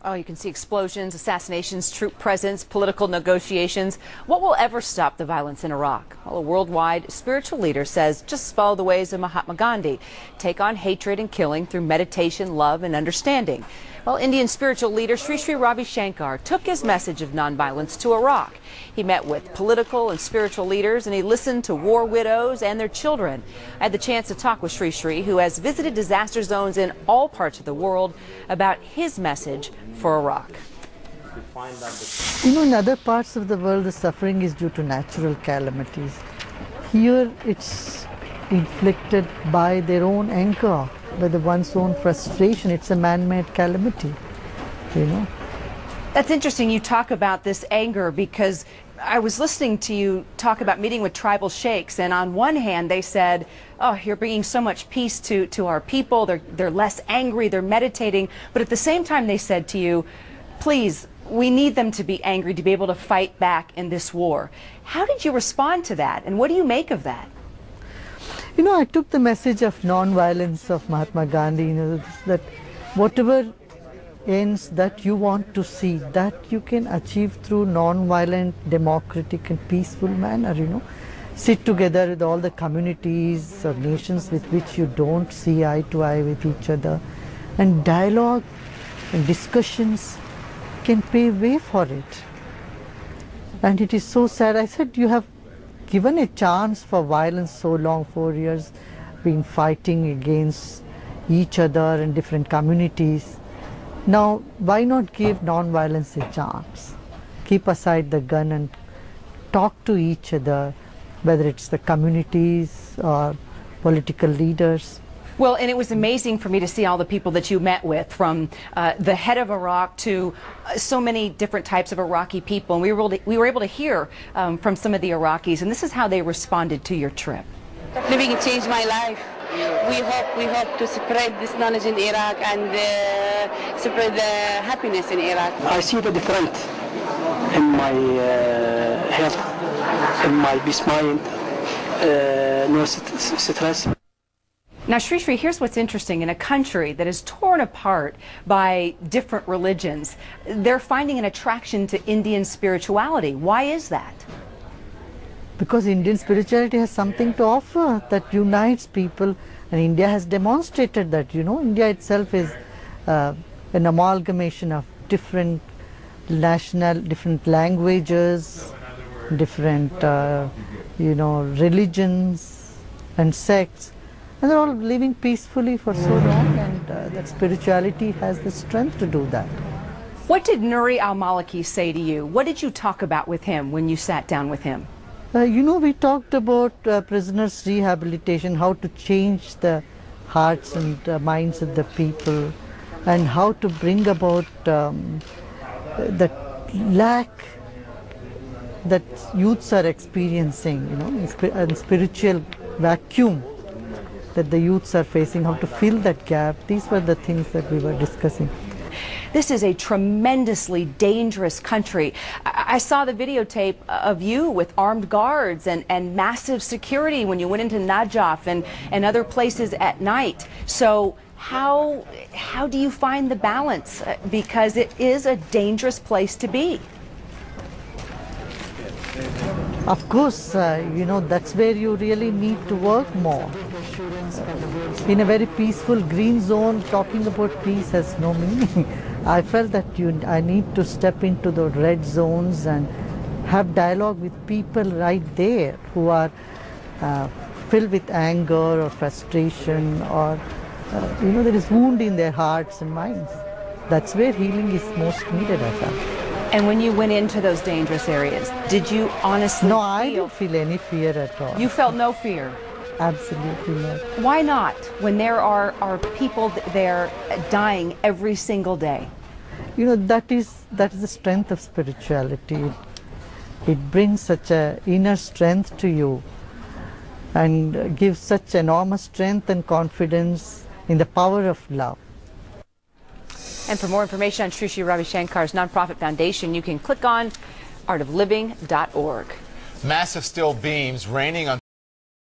Oh, you can see explosions, assassinations, troop presence, political negotiations. What will ever stop the violence in Iraq? Well, a worldwide spiritual leader says just follow the ways of Mahatma Gandhi. Take on hatred and killing through meditation, love, and understanding. Well, Indian spiritual leader Sri Sri Ravi Shankar took his message of nonviolence to Iraq. He met with political and spiritual leaders, and he listened to war widows and their children. I had the chance to talk with Sri Sri, who has visited disaster zones in all parts of the world, about his message for Iraq. You know, in other parts of the world, the suffering is due to natural calamities. Here, it's inflicted by their own anger, by one's own frustration. It's a man-made calamity, you know. That's interesting you talk about this anger, because I was listening to you talk about meeting with tribal sheikhs, and on one hand they said, oh, you're bringing so much peace to our people, they're less angry, they're meditating, but at the same time they said to you, please, we need them to be angry to be able to fight back in this war. How did you respond to that, and what do you make of that? You know, I took the message of non-violence of Mahatma Gandhi, you know, that whatever ends that you want to see, that you can achieve through non-violent, democratic and peaceful manner, you know. Sit together with all the communities or nations with which you don't see eye to eye with each other, and dialogue and discussions can pave way for it. And it is so sad. I said, you have given a chance for violence so long, 4 years, been fighting against each other in different communities. Now, why not give non-violence a chance? Keep aside the gun and talk to each other, whether it's the communities or political leaders. Well, and it was amazing for me to see all the people that you met with, from the head of Iraq to so many different types of Iraqi people. And we were able to hear from some of the Iraqis, and this is how they responded to your trip. Living changed my life. We hope to spread this knowledge in Iraq and spread the happiness in Iraq. I see the difference in my health, in my peace mind, no stress. Now, Sri Sri, here's what's interesting. In a country that is torn apart by different religions, they're finding an attraction to Indian spirituality. Why is that? Because Indian spirituality has something to offer that unites people, and India has demonstrated that, you know. India itself is an amalgamation of different different languages, different, you know, religions and sects, and they're all living peacefully for so long, and that spirituality has the strength to do that. What did Nuri al-Maliki say to you? What did you talk about with him when you sat down with him? You know, we talked about prisoners' rehabilitation, how to change the hearts and minds of the people, and how to bring about the lack that youths are experiencing, you know, and spiritual vacuum that the youths are facing, how to fill that gap. These were the things that we were discussing. This is a tremendously dangerous country. I saw the videotape of you with armed guards and massive security when you went into Najaf and other places at night. So how do you find the balance? Because it is a dangerous place to be. Of course, you know, that's where you really need to work more. In a very peaceful green zone, talking about peace has no meaning. I felt that I need to step into the red zones and have dialogue with people right there who are filled with anger or frustration, or you know, there is wound in their hearts and minds. That's where healing is most needed, I felt. And when you went into those dangerous areas, did you honestly No, I didn't feel any fear at all. You felt no fear? Absolutely not. Why not, when there are people there dying every single day? You know, that is the strength of spirituality. It brings such an inner strength to you, and gives such enormous strength and confidence in the power of love. And for more information on Sri Sri Ravi Shankar's nonprofit foundation, you can click on artofliving.org. Massive steel beams raining on